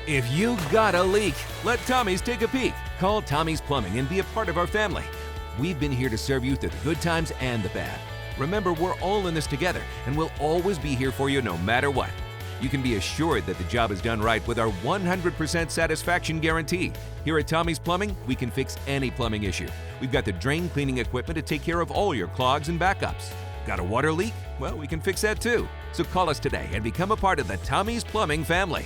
If you got a leak, let Tommy's take a peek. Call Tommy's Plumbing and be a part of our family. We've been here to serve you through the good times and the bad. Remember, we're all in this together, and we'll always be here for you no matter what. You can be assured that the job is done right with our 100% satisfaction guarantee. Here at Tommy's Plumbing, we can fix any plumbing issue. We've got the drain cleaning equipment to take care of all your clogs and backups. Got a water leak? Well, we can fix that too. So call us today and become a part of the Tommy's Plumbing family.